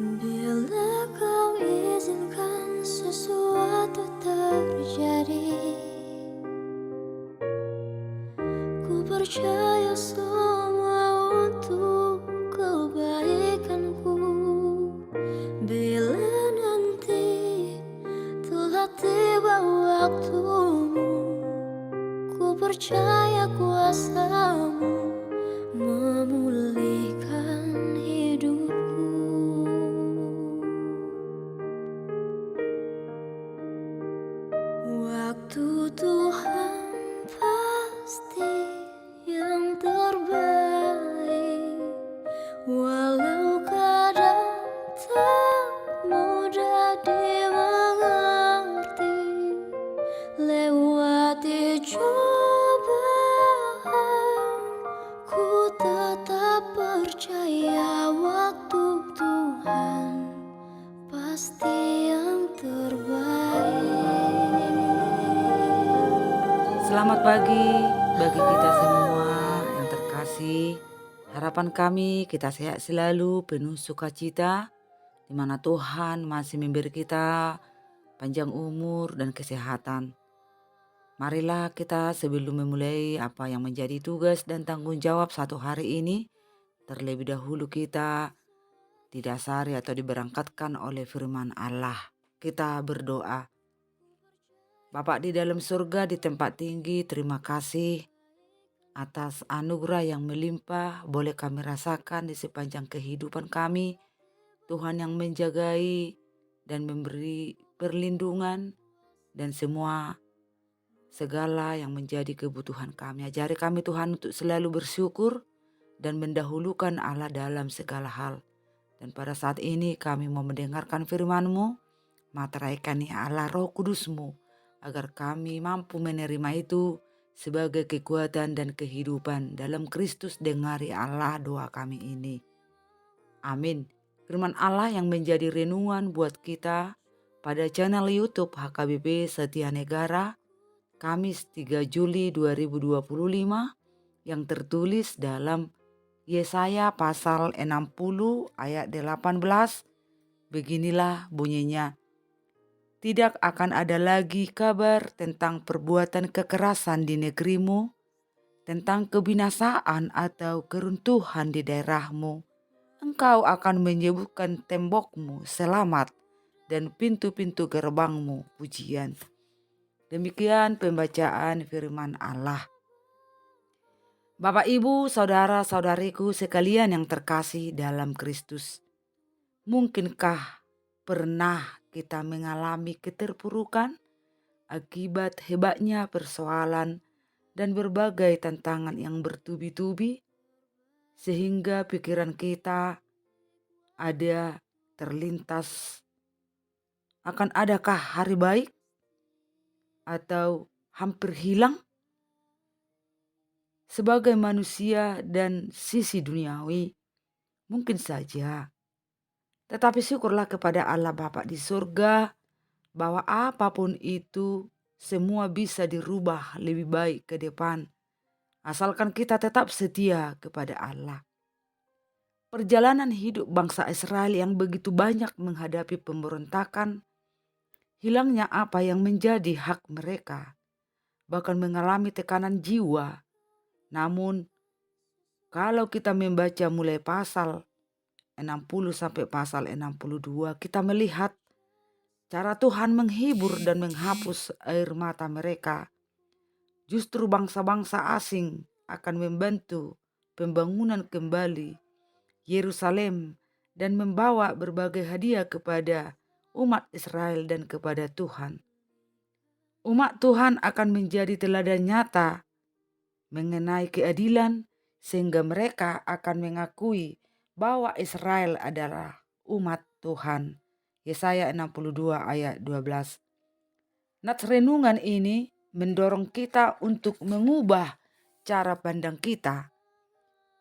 Bila kau izinkan sesuatu terjadi, ku percaya semua untuk kebaikanku. Bila nanti telah tiba waktumu, ku percaya kuasamu memulihkan hidupku. Waktu Tuhan pasti yang terbaik, walau kadang tak mudah dimengerti. Lewati cobaan, ku tetap percaya waktu Tuhan pasti yang terbaik. Selamat pagi bagi kita semua yang terkasih. Harapan kami kita sehat selalu, penuh sukacita, di mana Tuhan masih memberi kita panjang umur dan kesehatan. Marilah kita sebelum memulai apa yang menjadi tugas dan tanggung jawab satu hari ini, terlebih dahulu kita didasari atau diberangkatkan oleh firman Allah. Kita berdoa. Bapa di dalam surga, di tempat tinggi, terima kasih atas anugerah yang melimpah boleh kami rasakan di sepanjang kehidupan kami. Tuhan yang menjagai dan memberi perlindungan dan semua segala yang menjadi kebutuhan kami. Ajari kami Tuhan untuk selalu bersyukur dan mendahulukan Allah dalam segala hal. Dan pada saat ini kami mau mendengarkan firman-Mu, materaikan ya Allah Roh Kudus-Mu, agar kami mampu menerima itu sebagai kekuatan dan kehidupan dalam Kristus. Dengari Allah doa kami ini. Amin. Firman Allah yang menjadi renungan buat kita pada channel YouTube HKBP Setia Negara, Kamis 3 Juli 2025, yang tertulis dalam Yesaya pasal 60 ayat 18. Beginilah bunyinya. Tidak akan ada lagi kabar tentang perbuatan kekerasan di negerimu, tentang kebinasaan atau keruntuhan di daerahmu. Engkau akan menyebutkan tembokmu selamat dan pintu-pintu gerbangmu pujian. Demikian pembacaan firman Allah. Bapak, Ibu, saudara-saudariku sekalian yang terkasih dalam Kristus. Mungkinkah pernah kita mengalami keterpurukan akibat hebatnya persoalan dan berbagai tantangan yang bertubi-tubi, sehingga pikiran kita ada terlintas akan adakah hari baik atau hampir hilang? Sebagai manusia dan sisi duniawi, mungkin saja. Tetapi syukurlah kepada Allah Bapa di surga bahwa apapun itu semua bisa dirubah lebih baik ke depan, asalkan kita tetap setia kepada Allah. Perjalanan hidup bangsa Israel yang begitu banyak menghadapi pemberontakan, hilangnya apa yang menjadi hak mereka, bahkan mengalami tekanan jiwa. Namun kalau kita membaca mulai pasal 60 sampai pasal 62, kita melihat cara Tuhan menghibur dan menghapus air mata mereka. Justru bangsa-bangsa asing akan membantu pembangunan kembali Yerusalem dan membawa berbagai hadiah kepada umat Israel dan kepada Tuhan. Umat Tuhan akan menjadi teladan nyata mengenai keadilan, sehingga mereka akan mengakui bahwa Israel adalah umat Tuhan. Yesaya 62 ayat 12. Nats renungan ini mendorong kita untuk mengubah cara pandang kita.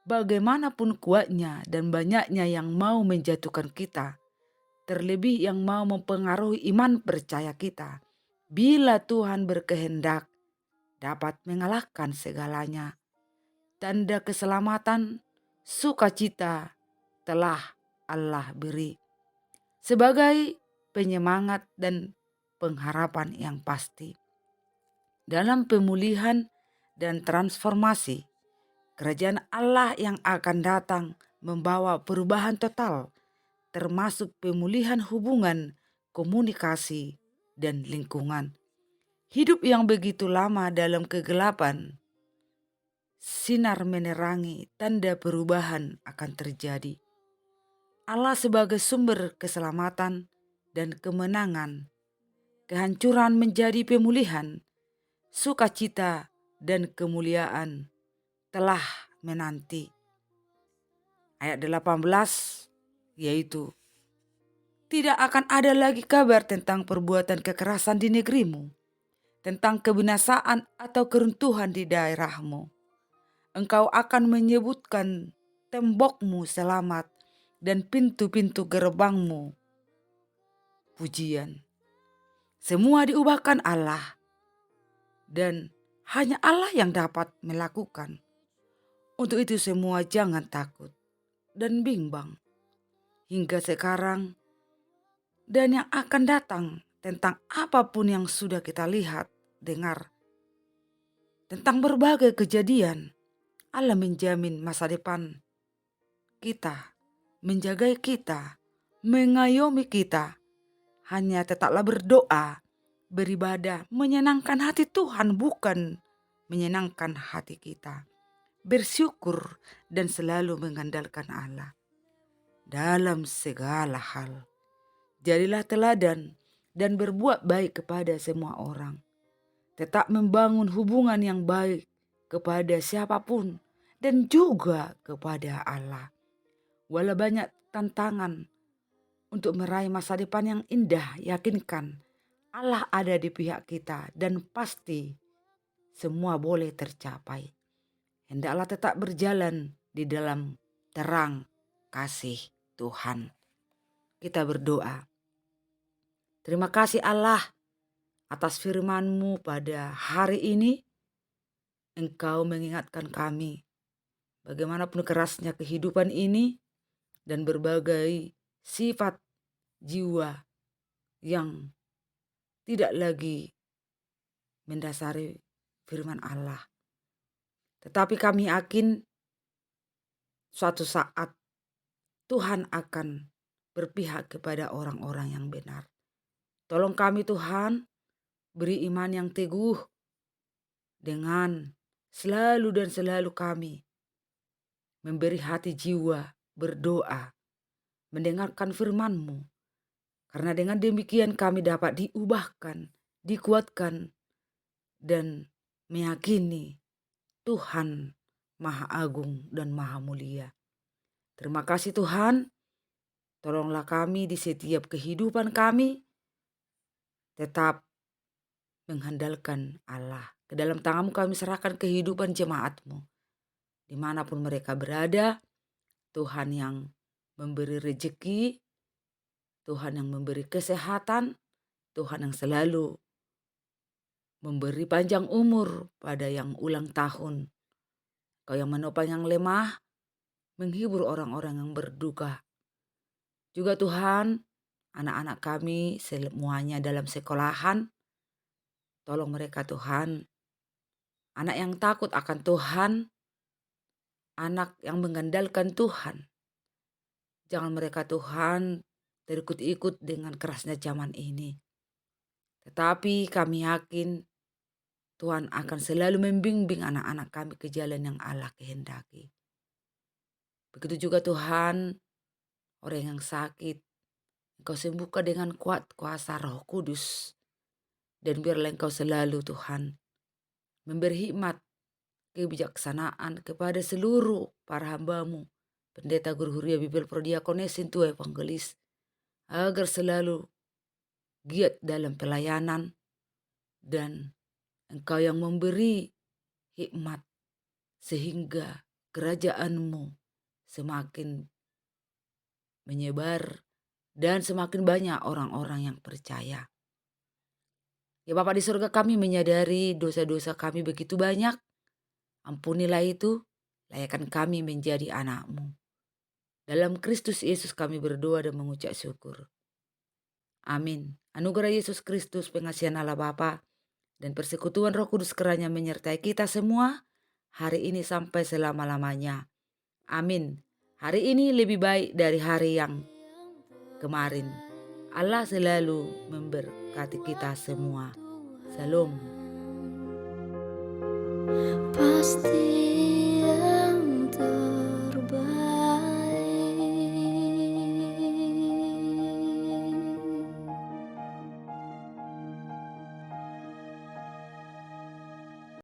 Bagaimanapun kuatnya dan banyaknya yang mau menjatuhkan kita, terlebih yang mau mempengaruhi iman percaya kita, bila Tuhan berkehendak dapat mengalahkan segalanya. Tanda keselamatan, sukacita telah Allah beri. sebagai penyemangat dan pengharapan yang pasti. Dalam pemulihan dan transformasi, kerajaan Allah yang akan datang membawa perubahan total, termasuk pemulihan hubungan, komunikasi, dan lingkungan. Hidup yang begitu lama dalam kegelapan, sinar menerangi tanda perubahan akan terjadi. Allah sebagai sumber keselamatan dan kemenangan, kehancuran menjadi pemulihan, sukacita dan kemuliaan telah menanti. Ayat 18 yaitu, tidak akan ada lagi kabar tentang perbuatan kekerasan di negerimu, tentang kebinasaan atau keruntuhan di daerahmu. Engkau akan menyebutkan tembokmu selamat dan pintu-pintu gerbangmu pujian. Semua diubahkan Allah, dan hanya Allah yang dapat melakukan. Untuk itu semua jangan takut dan bimbang hingga sekarang dan yang akan datang tentang apapun yang sudah kita lihat, dengar. Tentang berbagai kejadian, Allah menjamin masa depan kita, menjaga kita, mengayomi kita. Hanya tetaplah berdoa, beribadah, menyenangkan hati Tuhan, bukan menyenangkan hati kita. Bersyukur dan selalu mengandalkan Allah dalam segala hal. Jadilah teladan dan berbuat baik kepada semua orang. Tetap membangun hubungan yang baik kepada siapapun dan juga kepada Allah. Walau banyak tantangan untuk meraih masa depan yang indah, yakinkan Allah ada di pihak kita dan pasti semua boleh tercapai. Hendaklah tetap berjalan di dalam terang kasih Tuhan. Kita berdoa. Terima kasih Allah atas firman-Mu pada hari ini. Engkau mengingatkan kami bagaimanapun kerasnya kehidupan ini dan berbagai sifat jiwa yang tidak lagi mendasari firman Allah. Tetapi kami yakin suatu saat Tuhan akan berpihak kepada orang-orang yang benar. Tolong kami Tuhan, beri iman yang teguh dengan selalu dan selalu kami memberi hati jiwa berdoa, mendengarkan firman-Mu. Karena dengan demikian kami dapat diubahkan, dikuatkan, dan meyakini Tuhan Maha Agung dan Maha Mulia. Terima kasih Tuhan, tolonglah kami di setiap kehidupan kami, tetap mengandalkan Allah. Ke dalam tangan-Mu kami serahkan kehidupan jemaat-Mu. Dimanapun mereka berada, Tuhan yang memberi rezeki, Tuhan yang memberi kesehatan, Tuhan yang selalu memberi panjang umur pada yang ulang tahun. Kau yang menopang yang lemah, menghibur orang-orang yang berduka. Juga Tuhan, anak-anak kami semuanya dalam sekolahan, tolong mereka Tuhan. Anak yang takut akan Tuhan, anak yang mengandalkan Tuhan. Jangan mereka Tuhan terikut-ikut dengan kerasnya zaman ini. Tetapi kami yakin Tuhan akan selalu membimbing anak-anak kami ke jalan yang Allah kehendaki. Begitu juga Tuhan, orang yang sakit, Engkau sembuhkan dengan kuat kuasa Roh Kudus. Dan biarlah Engkau selalu Tuhan memberi hikmat, kebijaksanaan kepada seluruh para hamba-Mu, pendeta, guru huria, bibel, prodiakones, sintu, evangelis, agar selalu giat dalam pelayanan dan Engkau yang memberi hikmat sehingga kerajaan-Mu semakin menyebar dan semakin banyak orang-orang yang percaya. Ya Bapa di surga, kami menyadari dosa-dosa kami begitu banyak. Ampunilah itu, layakkan kami menjadi anak-Mu. Dalam Kristus Yesus kami berdoa dan mengucap syukur. Amin. Anugerah Yesus Kristus, pengasihan Allah Bapa, dan persekutuan Roh Kudus kiranya menyertai kita semua hari ini sampai selama-lamanya. Amin. Hari ini lebih baik dari hari yang kemarin. Allah selalu memberkati kita semua. Salam.